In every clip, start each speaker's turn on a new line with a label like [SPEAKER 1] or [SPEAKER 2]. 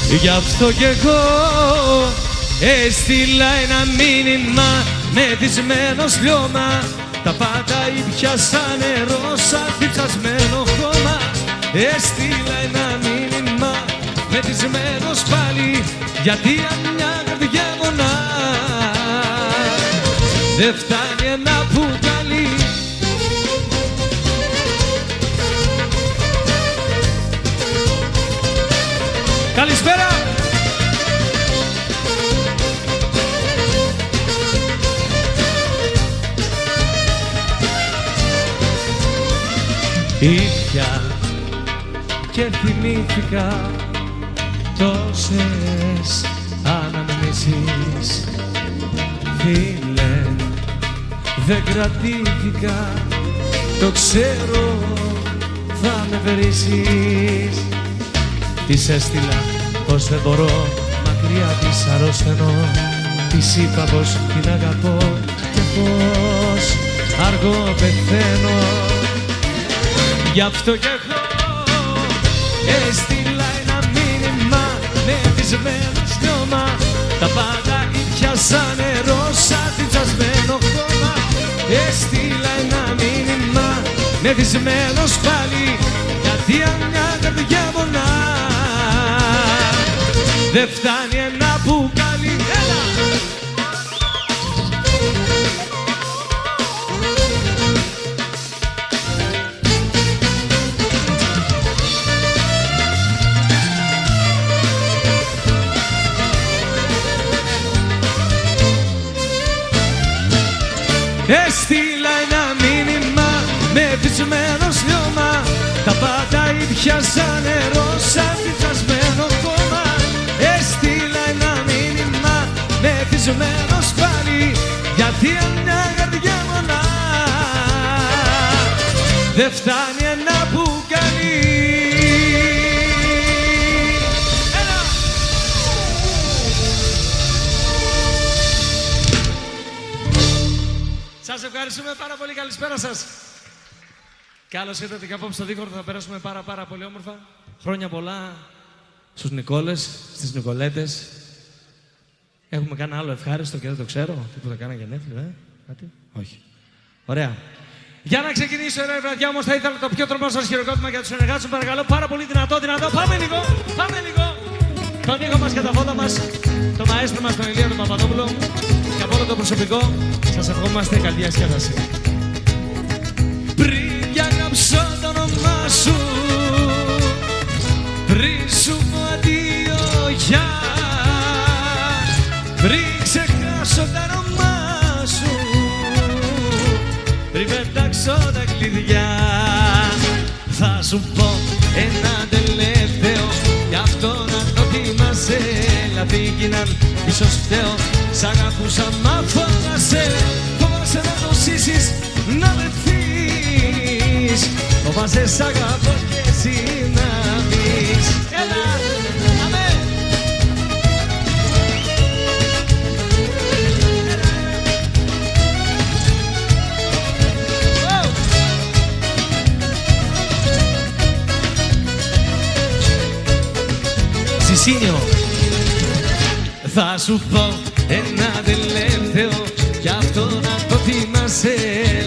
[SPEAKER 1] Γι' αυτό κι εγώ έστειλα ένα μήνυμα μεθυσμένο λιώμα. Τα πάντα ήπιασα νερό σαν διψασμένο χώμα. Έστειλα ένα μήνυμα μεθυσμένος πάλι, γιατί αν μια καρδιά μονά δεν φτάνει ένα μπουκάλι. Καλησπέρα! Ήπια και θυμήθηκα τόσες αναμνήσεις. Φίλε, δεν κρατήθηκα, το ξέρω θα με βρίσκεις. Της έστειλα πως δεν μπορώ, μακριά της αρρωσταίνω. Της είπα πως την αγαπώ και πως αργό πεθαίνω. Γι' αυτό κι εγώ έστειλα ένα μήνυμα μεθυσμένο λιώμα. Τα πάντα ήπιασα νερό σαν διψασμένο χώμα. Έστειλα ένα μήνυμα μεθυσμένος πάλι, γιατί αν μια καρδιά μονά δεν φτάνει ένα μπουκάλι. Έλα! Έστειλα ένα μήνυμα μεθυσμένο λιώμα. Τα πάντα ήπιασα νερό σαν διψασμένο χώμα. Έστειλα ένα μήνυμα μεθυσμένος πάλι, γιατί αν μια καρδιά μονά δεν φτάνει ένα μπουκάλι. Σας ευχαριστούμε πάρα πολύ. Καλησπέρα σας. Καλώς ήρθατε και απόψε στο Δίκορδο. Θα περάσουμε πάρα πολύ όμορφα. Χρόνια πολλά στους Νικόλες, στις Νικολέτες. Έχουμε κάνει άλλο ευχάριστο και δεν το ξέρω. Τίποτα κάνα γενέθλιο, κάτι. Όχι. Ωραία. Για να ξεκινήσει η ωραία βραδιά όμως θα ήθελα το πιο τρομερό σας χειροκρότημα για τους συνεργάτες μου. Παρακαλώ πάρα πολύ δυνατό. Πάμε λίγο. Τον ήχο μας και τα φώτα μας. Το μαέστρο μας, τον Ηλία τον Παπαδόπουλο. Και από όλο το προσωπικό σας ευχόμαστε καλή διασκέδαση. Πριν διαγράψω το όνομά σου, πριν σου πω αντίο γεια, πριν ξεχάσω το όνομά σου, πριν πετάξω τα κλειδιά, θα σου πω ένα τελευταίο, γι' αυτό να το θυμάσαι. Λάθη γίναν, ίσως φταίω, σ' αγαπούσα μα φοβάσαι. Φοβάσαι να το ζήσεις, να με θείς. Φοβάσαι σ' αγαπώ και εσύ να πεις. Έλα, αμέ. Σισίνιο. Θα σου πω ένα τελευταίο, κι αυτό να το θυμάσαι.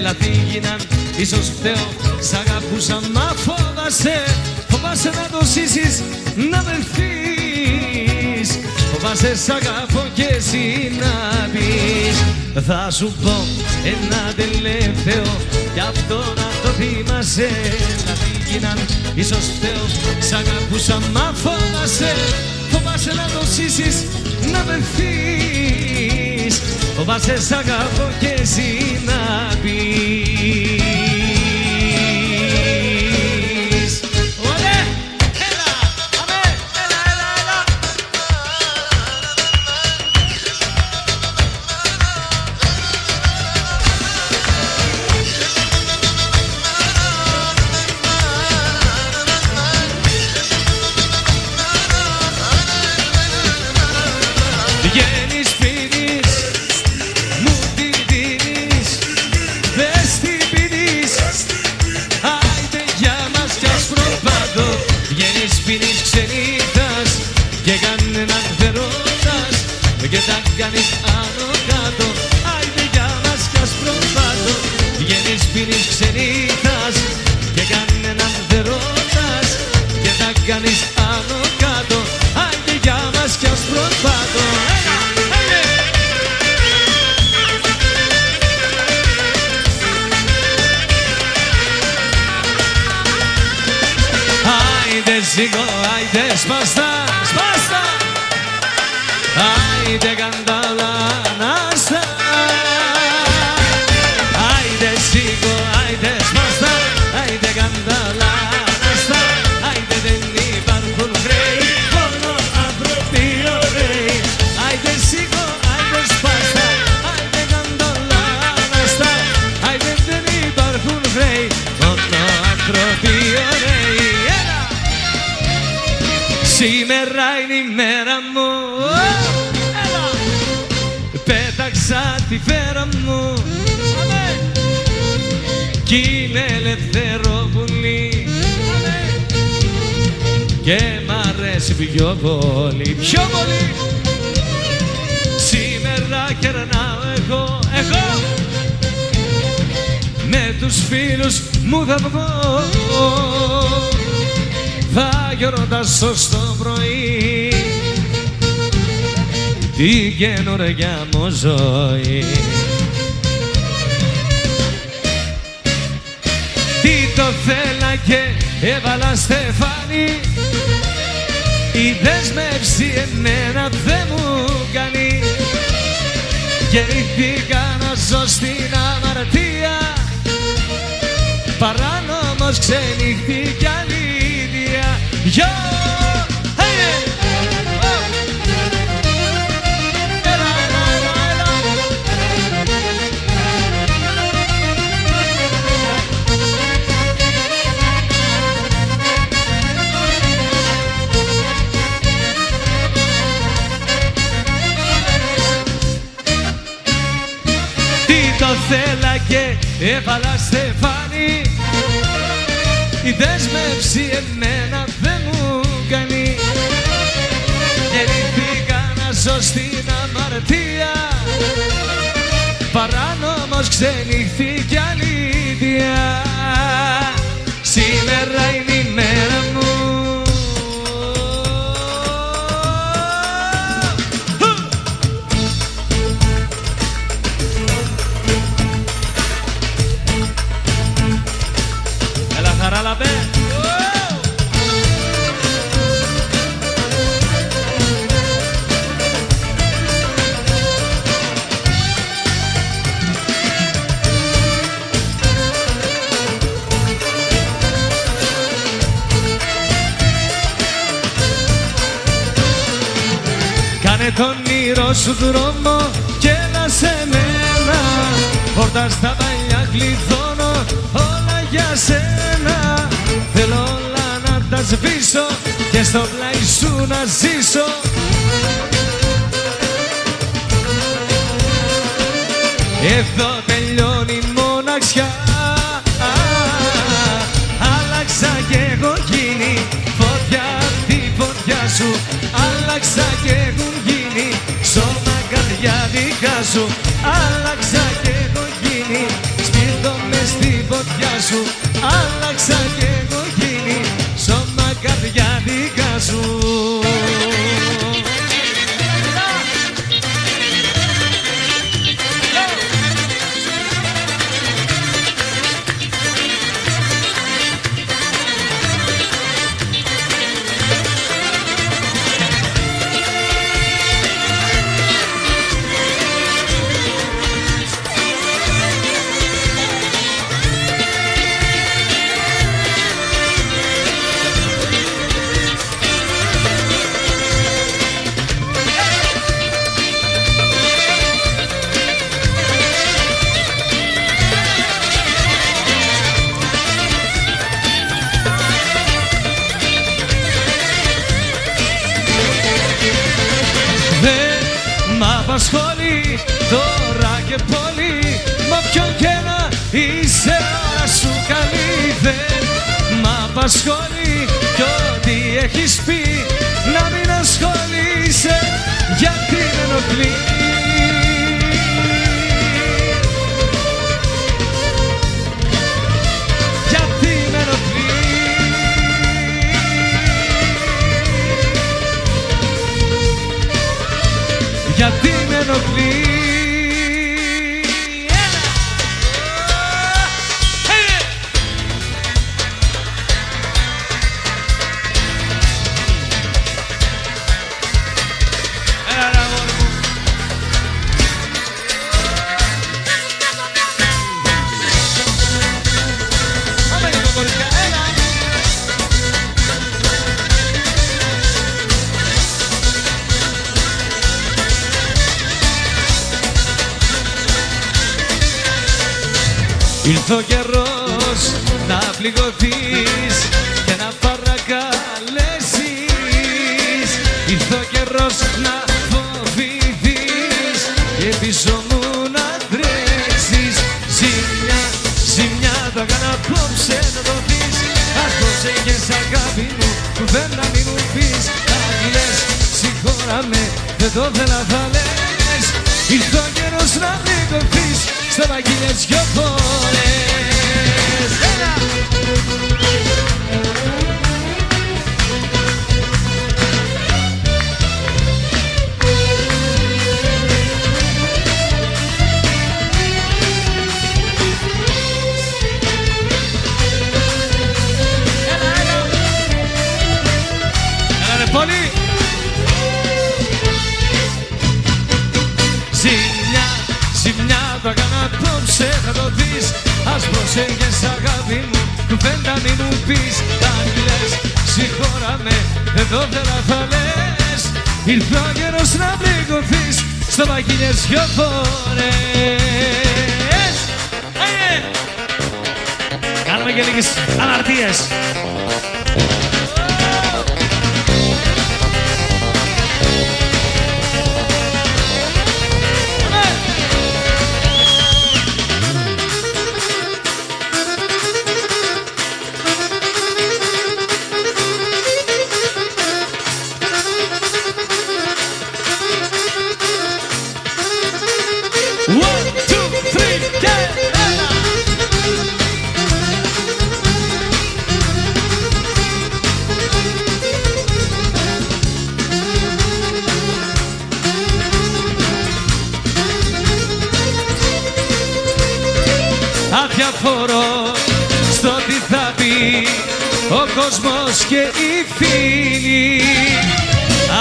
[SPEAKER 1] Λάθη γίναν, ίσως φταίω, σ' αγαπούσα μα φοβάσαι. Φοβάσαι να το ζήσεις, να με θείς. Φοβάσαι σ' αγαπώ και εσύ να πεις. Θα σου πω ένα τελευταίο, κι αυτό να το θυμάσαι. Λάθη γίναν, ίσως φταίω, σ' αγαπούσα μα φοβάσαι. Φοβάσαι να το ζήσεις, να με θείς. Φοβάσαι σ' αγαπώ και εσύ να πεις. Ωραία! Έλα! Αμέ! Έλα! Βγαίνεις, πίνεις, μου τη δίνεις, δες τι πίνεις. πίνεις ξενύχτας και κανέναν δεν ρωτάς και θα κάνεις άνω κάτω. Άιντε για μας κι ας προπάτω. Άιντε σήκω, άιντε σπάστα, σπάστα. Άιντε καντάλα ανάστα. Άιντε σήκω, άιντε σπάστα. Άιντε καντάλα ανάστα. Άιντε δεν υπάρχουν χρέη, μόνο άνθρωποι ωραίοι. Άιντε σήκω, άιντε σπάστα. Άιντε καντάλα ανάστα. Άιντε δεν υπάρχουν χρέη, μόνο άνθρωποι ωραίοι. Σήμερα είναι η μέρα μου, πέταξα τη φέρα μου κι είναι ελεύθερο πουλί και μ' αρέσει πιο πολύ, πιο πολύ. Σήμερα κερνάω εγώ με τους φίλους μου θα βγω. Θα γιορτάσω στο πρωί την καινούργια μου ζωή. Τι το θέλα και έβαλα στεφάνι, η δέσμευση εμένα δεν μου κάνει και ρίχτηκα να ζω στην αμαρτία, παράνομος ξενύχτηκε αλήθεια. Yo, hey, oh. Τι το θέλα και έβαλα στεφάνι, η δέσμευση εμένα δεν μου κάνει και ρίχτηκα να ζω στην αμαρτία, παράνομος ξενύχθηκε αλήθεια. Σήμερα είναι η μέρα μου. Έλα χαράλαμπε. Κάνε τον όνειρο σου δρόμο και έλα σε μένα, πόρτα στα παλιά κλειδώνω όλα για σένα. Θέλω όλα να τα σβήσω και στο πλάι σου να ζήσω. Εδώ τελειώνει η μοναξιά, άλλαξα κι έχω γίνει φωτιά απ' τη φωτιά σου. Άλλαξα κι έχουν γίνει σώμα καρδιά δικά σου. Άλλαξα κι έχω γίνει σπίρτο μες στη φωτιά σου. Άλλαξα κι έχω γίνει σώμα καρδιά δικά σου. απασχολεί τώρα και πολύ. Μα ποιον και να είσαι ώρα σου καλή. Δεν μ' απασχολεί κι ό,τι έχεις πει να μην ασχολείσαι, γιατί με ενοχλεί. Ήρθε ο καιρός να πληγωθείς και να παρακαλέσεις. Ήρθε ο καιρός να φοβηθείς και πίσω μου να τρέξεις. Ζημιά, ζημιά θα κάνω απόψε να το δεις. Ας προσέχεις αγάπη μου, κουβέντα μη μου πεις. Αν λες συγχώραμε, δεν το θέλα θα λες. Ήρθε ο καιρός να πληγωθείς, στο βαγγίλες δυο φορές. Έλα! Πολύ. Ζημιά, ζημιά θα κάνω απόψε θα το δεις. Ας προσέχεις αγάπη μου, κουβέντα μη μου πεις. Αν λες συγχώραμε, δεν το θέλα θα λες. Ήρθε ο καιρός να πληγωθείς, στο βαγγίλες δυο φορές. Κάνουμε και λίγες αμαρτίες. Αδιαφορώ στο τι θα πει ο κόσμος και οι φίλοι.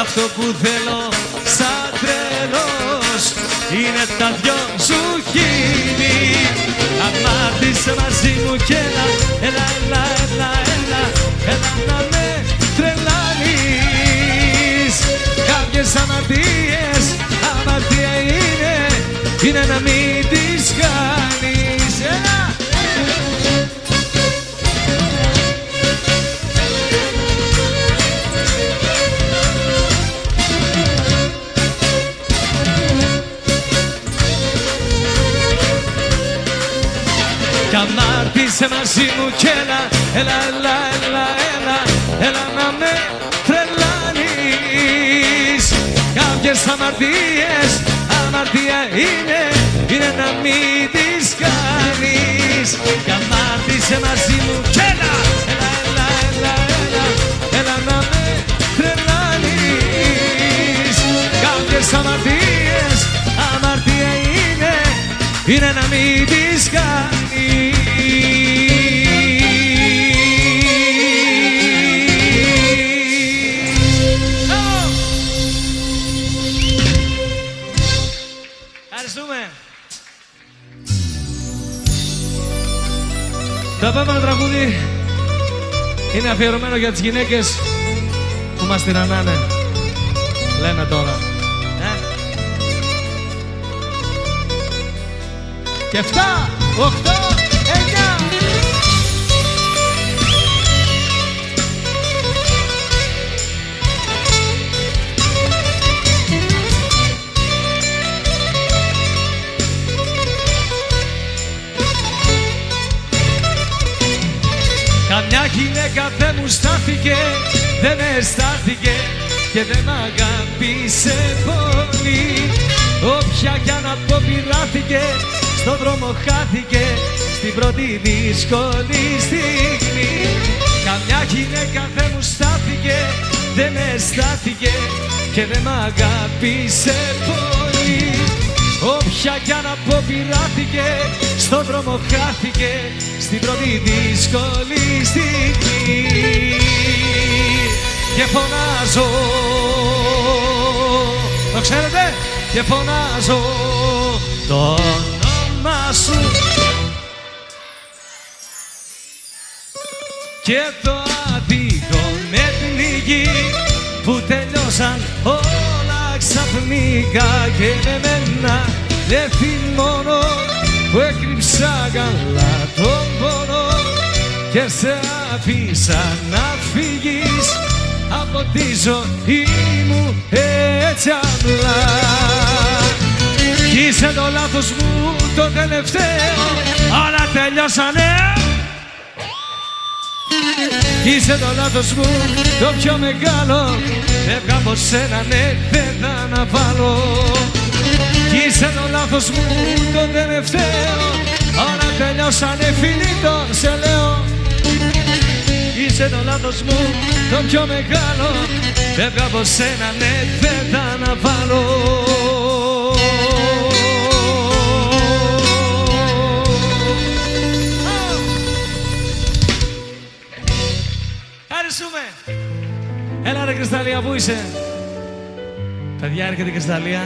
[SPEAKER 1] Αυτό που θέλω σαν τρελός είναι τα δυο σου χείλη. Αμάρτησε μαζί μου κι έλα, έλα, έλα, έλα, έλα, έλα να με τρελάνεις. Κάποιες αμαρτίες, αμαρτία είναι να μην τις κάνεις. Έλα! Κι αμάρτησε μαζί μου κι έλα, έλα, έλα, έλα, έλα, έλα να με τρελάνεις. Κάποιες αμαρτίες, αμαρτία είναι να μην τις κάνεις. Κι αμάρτησε μαζί μου κι έλα, έλα, έλα, έλα, έλα, έλα να με τρελάνεις. Κάποιες αμαρτίες, αμαρτία είναι να μην τις κάνεις. Ευχαριστούμε. Το επόμενο τραγούδι είναι αφιερωμένο για τις γυναίκες που μας τυραννάνε. Λέμε τώρα. Και 7, 8, 9. Καμιά γυναίκα δεν μου στάθηκε, δεν αισθάνθηκε και δεν μ' αγάπησε πολύ. Όποια κι αν αποπειράθηκε, στον δρόμο χάθηκε στην πρώτη δύσκολη στιγμή. Καμιά γυναίκα δεν μου στάθηκε, δεν αισθάνθηκε και δεν μ' αγάπησε πολύ. Όποια κι αν αποπειράθηκε, στον δρόμο χάθηκε στην πρώτη δύσκολη στιγμή. Και φωνάζω, το ξέρετε, και φωνάζω το όνομα σου και το άδειο με πνίγει που τελειώσαν όλα ξαφνικά και με μένα δεν θυμώνω που που έκρυψα καλά τον πόνο και σε άφησα να φύγεις από τη ζωή μου έτσι απλά. Κι είσαι το λάθος μου το τελευταίο, όλα τελειώσανε. Κι είσαι το λάθος μου το πιο μεγάλο, φεύγα από σένα, ναι, δεν θα αναβάλω. Κι είσαι το λάθος μου το τελευταίο, όλα τελειώσανε, φιλίτο σε λέω. Είσαι το λάθος μου το πιο μεγάλο, φεύγα από σένα, ναι, δεν θα αναβάλω. Ευχαριστούμε. Έλα ρε Κρυσταλλία, πού είσαι? Παιδιά, έρχεται η Κρυσταλλία.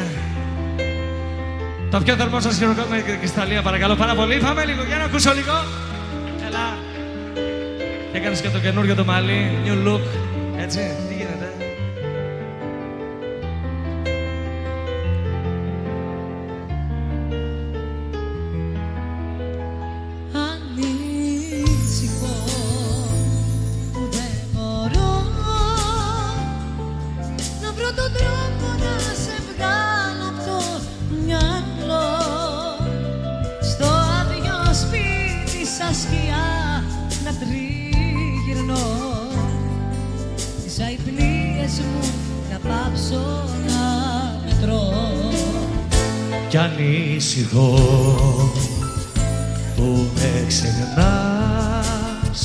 [SPEAKER 1] Το πιο θερμό σας χειροκρότημα για την Κρυσταλλία, παρακαλώ πάρα πολύ. Πάμε λίγο, για να ακούσω λίγο. Έλα. Και έκανες και το καινούργιο το μαλλί, new look. Έτσι, τι γίνεται?
[SPEAKER 2] Ανήσυχο που δεν μπορώ να βρω τον τρόπο να σε βγάλω από το μυαλό. Στο άδειο σπίτι σαν σκιά να τριγυρνώ, τις αϊπνίες μου να πάψω να μετρώ.
[SPEAKER 1] Κι ανήσυχο που με ξεχνάς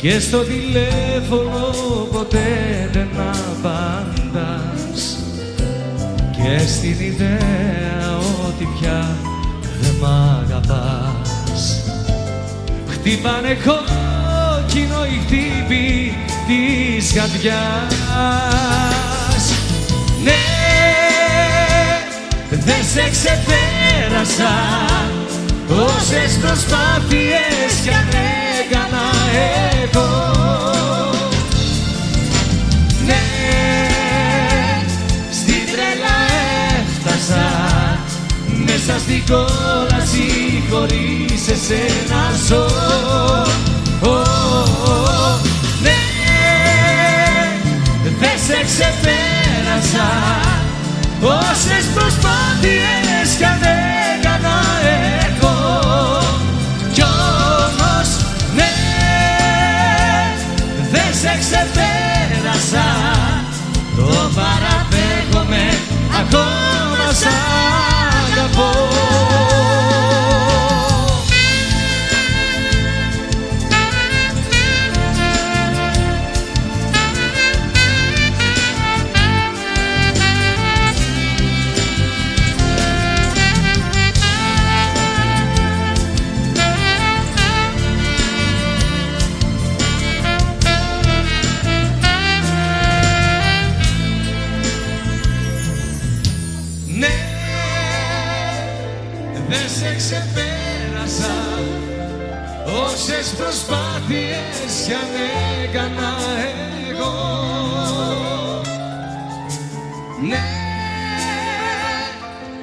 [SPEAKER 1] και στο τηλέφωνο ποτέ δεν απαντάς και στην ιδέα ότι πια δεν μ' αγαπάς. Χτύπανε κόκκινο οι χτύποι της καρδιάς. Ναι, δεν σε ξεπέρασα, όσες προσπάθειες κι αν έκανα εγώ. Ναι, στην τρέλα έφτασα, μέσα στην κόλαση χωρίς εσένα ζω. Ναι, δεν σε ξεπέρασα, όσες προσπάθειες κι αν έκανα εγώ. Κι όμως, ναι, δεν σε ξεπέρασα, το παραδέχομαι, ακόμα σ' αγαπώ. Ξεπέρασα, όσες προσπάθειες κι αν έκανα εγώ. Ναι,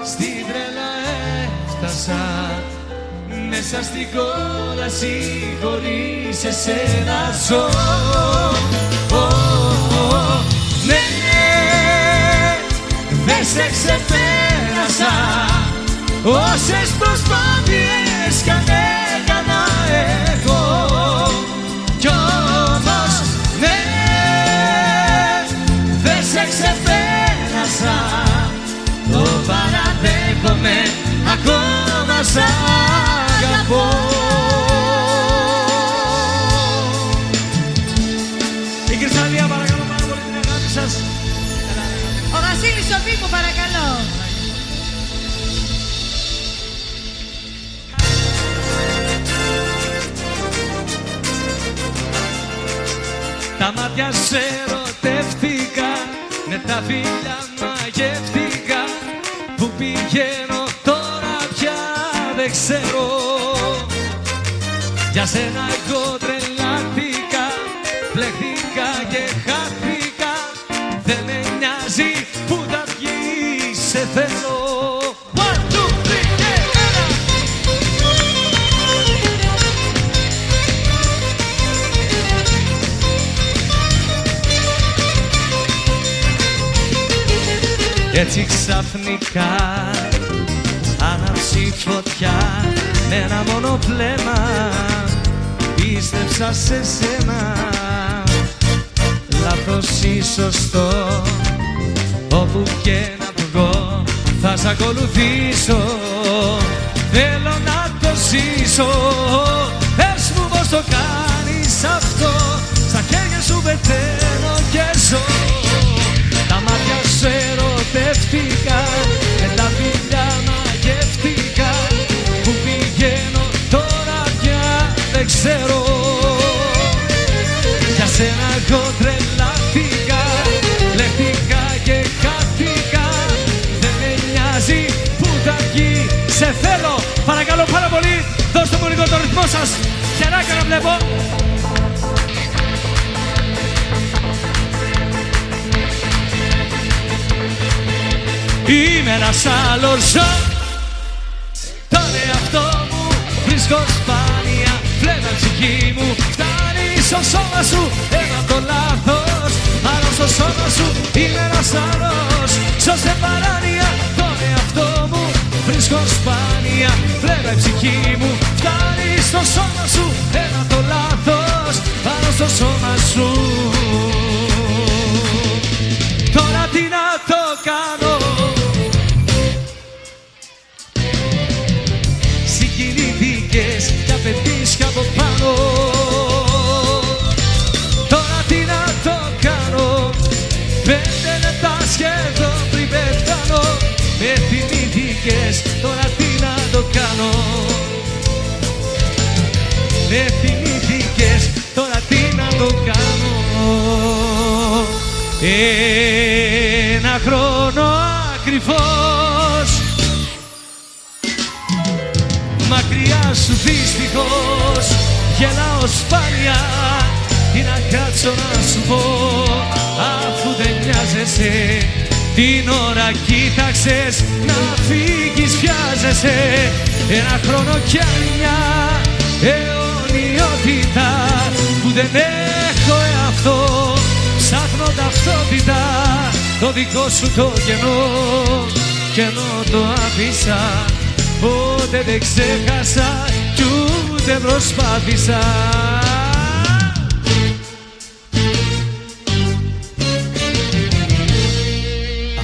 [SPEAKER 1] στην τρέλα έφτασα, μέσα στην κόλαση χωρίς εσένα ζω. Ναι, δεν σε ξεπέρασα, όσες προσπάθειες κι αν έκανα εγώ. Κι όμως, ναι, δεν σε ξεπέρασα, το παραδέχομαι, ακόμα σ' αγαπώ. Η Κρυσταλλία, παρακαλώ πάρα πολύ την αγάπη σας.
[SPEAKER 2] Ο Βασίλης ο Πίκου, παρακαλώ.
[SPEAKER 1] Τα μάτια σε ερωτεύτηκα, με τα φίλια μαγεύτηκα. Πού πηγαίνω τώρα πια δεν ξέρω. Για σένα εγώ τρελάθηκα, πλέχτηκα και χάθηκα. Δεν με νοιάζει που θα βγει, σε θέλω. One, two, three, yeah, έτσι ξαφνικά άναψε φωτιά με ένα μόνο βλέμμα, πίστεψα σε σένα. Λάθος ή σωστό, όπου και να βγω θα σ' ακολουθήσω. Θέλω να το ζήσω, πες μου πως το κάνεις αυτό. Στα χέρια σου πεθαίνω και ζω. Τα μάτια σου ερωτεύτηκα, με τα φιλιά μαγεύτηκα. Πού πηγαίνω τώρα πια δεν ξέρω. Για σένα εγώ τρελάθηκα, λέχτηκα και χάθηκα. Δεν με νοιάζει που θα βγει, σε θέλω. Παρακαλώ πάρα πολύ, δώστε μου λίγο το ρυθμό σας. Χεράκια να βλέπω. Είμαι ένας άλλος ζω, τον εαυτό μου βρίσκω σπάνια. Βλέμμα ψυχή μου φτάνει στο σώμα σου, ένα το λάθος, άλλο στο σώμα σου. Είμαι ένας άλλος, ζω σε παράνοια, τον εαυτό μου βρίσκω σπάνια. Βλέμμα ψυχή μου φτάνει στο σώμα σου, ένα το λάθος, άλλο στο σώμα σου. Τώρα τι να το κάνω, συγκινήθηκες κι απαιτείς από πάνω. Τώρα τι να το κάνω, 5 λεπτά σχεδόν πριν πεθάνω. Με θυμήθηκες, τώρα τι να το κάνω. Με θυμήθηκες, τώρα τι να το κάνω. Ένα χρόνο ακριβώς μακριά σου δυστυχώς γελάω σπάνια. Τι να κάτσω να σου πω αφού δεν νοιάζεσαι. Την ώρα κοίταξες να φύγεις, βιάζεσαι. Ένα χρόνο κι άλλη μια αιωνιότητα που δεν έχω εαυτό. Ψάχνω ταυτότητα, το δικό σου το κενό το άφησα. Ποτέ δεν ξέχασα κι ούτε προσπάθησα.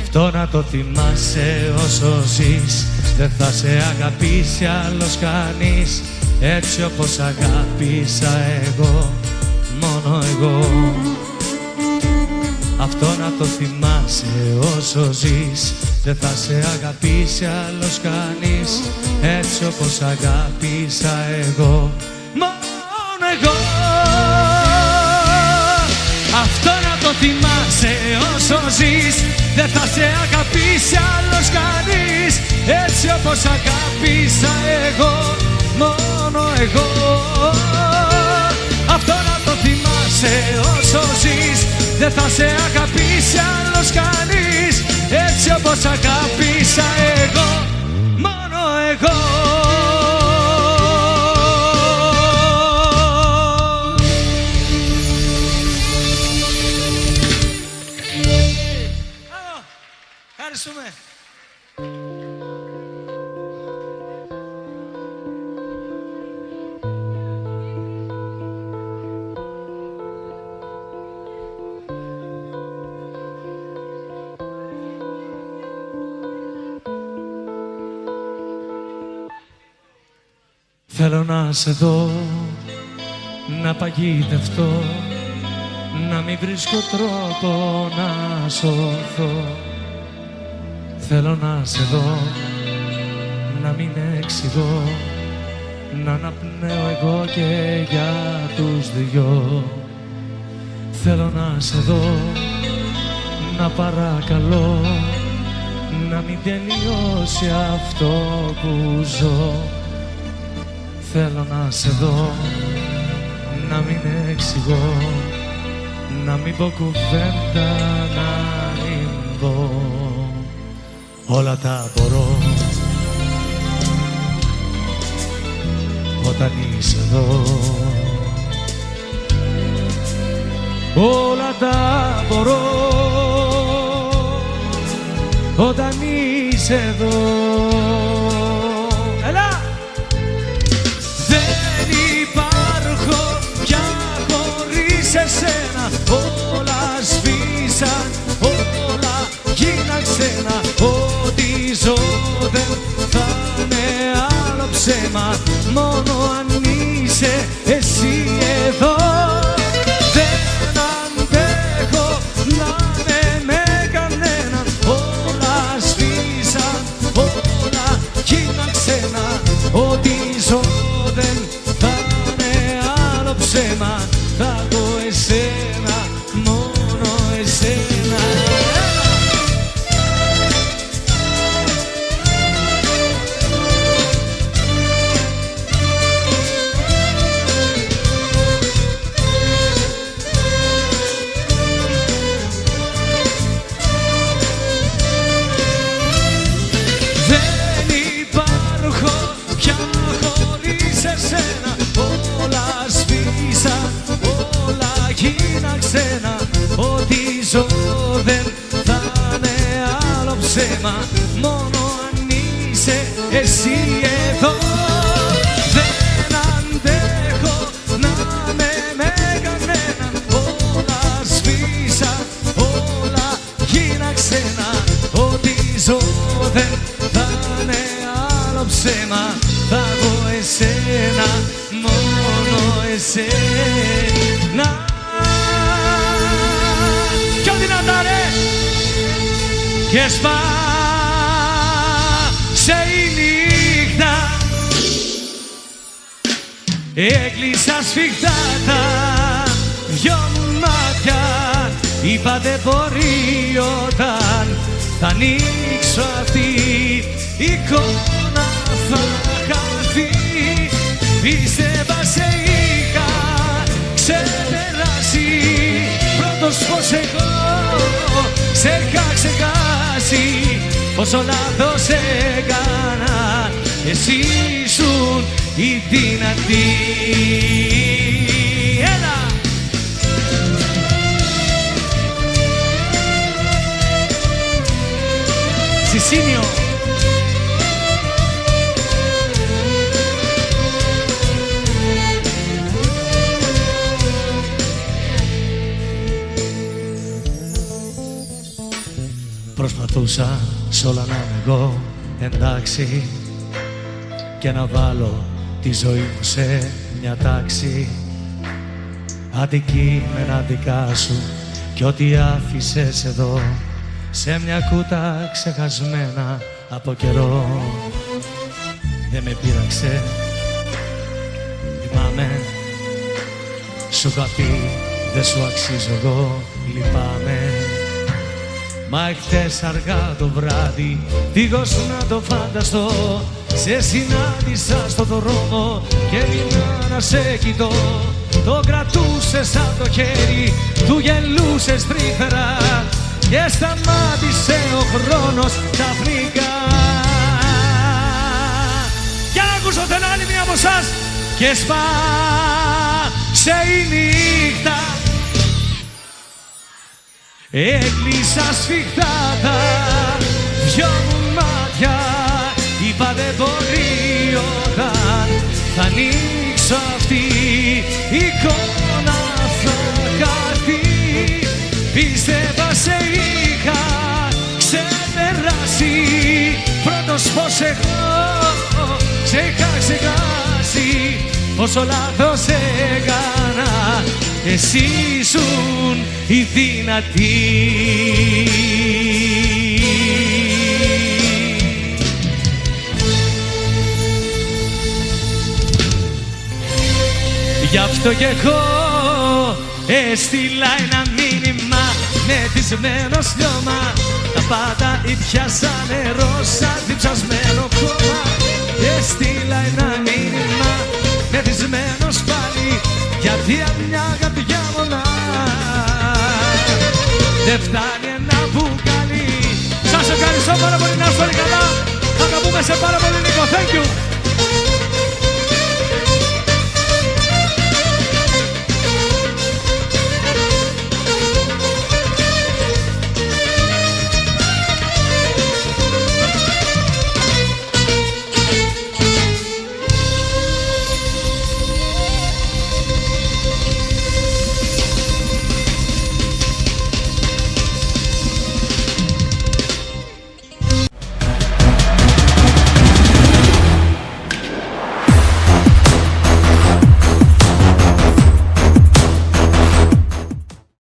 [SPEAKER 1] Αυτό να το θυμάσαι όσο ζεις, δεν θα σε αγαπήσει άλλος κανείς. Έτσι όπως αγάπησα εγώ, μόνο εγώ. Αυτό να το θυμάσαι όσο ζεις, δεν θα σε αγαπήσει άλλος κανείς. Έτσι όπως αγάπησα εγώ, μόνο εγώ. Αυτό να το θυμάσαι όσο ζεις, δεν θα σε αγαπήσει άλλος κανείς. Έτσι όπως αγάπησα εγώ, μόνο εγώ. Αυτό να το θυμάσαι όσο ζεις, δεν θα σε αγαπήσει άλλος κανείς. Έτσι όπως αγάπησα εγώ, μόνο εγώ. Ευχαριστούμε. Θέλω να σε δω, να παγιδευτώ, να μην βρίσκω τρόπο να σωθώ. Θέλω να σε δω, να μην εξηγώ, να αναπνέω εγώ και για τους δυο. Θέλω να σε δω, να παρακαλώ, να μην τελειώσει αυτό που ζω. Θέλω να σε δω, να μην εξηγώ, να μην πω κουβέντα, να μην πω. Όλα τα μπορώ όταν είσαι εδώ. Όλα τα μπορώ όταν είσαι εδώ. Έλα! Δεν υπάρχω πια χωρίς εσένα, όλα σβήσαν, όλα γίναν ξένα. Ό,τι ζω δεν θα είναι άλλο ψέμα, μόνο αν είσαι εσύ εδώ. Δεν αντέχω να είμαι με κανέναν, όλα σβήσαν, όλα γίναν ξένα. Ό,τι ζω δεν θα είναι άλλο ψέμα, θα δω εσένα, μόνο εσένα. Ό,τι ζω δεν θα είναι άλλο ψέμα, μόνο αν είσαι εσύ εδώ. Δεν αντέχω να είμαι με κανέναν, όλα σβήσαν, όλα γίναν ξένα. Ό,τι ζω δεν θα είναι άλλο ψέμα, θα δω εσένα, μόνο εσένα. Και σπάσε η νύχτα, έκλεισα σφιχτά τα δυο μου μάτια. Είπα δεν μπορεί όταν θα ανοίξω αυτή η εικόνα θα χαθεί. Πίστευα σε είχα ξεπεράσει, πρώτος πως εγώ σε είχα ξεχάσει. Πόσο λάθος έκανα, εσύ ήσουν η δυνατή. Έλα! Σισίνιο! Προσπαθούσα σ' όλα να είμαι εγώ εντάξει και να βάλω τη ζωή μου σε μια τάξη. Αντικείμενα δικά σου κι ό,τι άφησες εδώ σε μια κούτα ξεχασμένα από καιρό. Δεν με πείραξε, θυμάμαι, σου είχα πει δεν σου αξίζω εγώ, λυπάμαι. Μα εχθές αργά το βράδυ, δίχως να το φανταστώ, σε συνάντησα στο δρόμο και έμεινα να σε κοιτώ. Το κρατούσες από το χέρι, του γελούσες τρυφερά και σταμάτησε ο χρόνος ξαφνικά. Για να ακούσω την άλλη μία από εσάς. Και σπάσε η νύχτα, έκλεισα σφιχτά τα δυο μου μάτια. Είπα δεν μπορεί όταν θα ανοίξω αυτή η εικόνα θα χαθεί. Πίστευα σε είχα ξεπεράσει, πρώτος πως εγώ σε είχα ξεχάσει. Πόσο λάθος έκανα, εσύ ήσουν η δυνατή. Γι' αυτό κι εγώ έστειλα ένα μήνυμα με δυσμένο σιώμα. Τα πάντα ήπιασα νερό σαν διψασμένο κόμμα. Έστειλα ένα μήνυμα με δυσμένο σπάλι, γιατί μια καρδιά μονά δεν φτάνει ένα μπουκάλι. Σας ευχαριστώ πάρα πολύ, να είστε όλοι καλά. Θα τα πούμε σε πάρα πολύ λίγο. Thank you.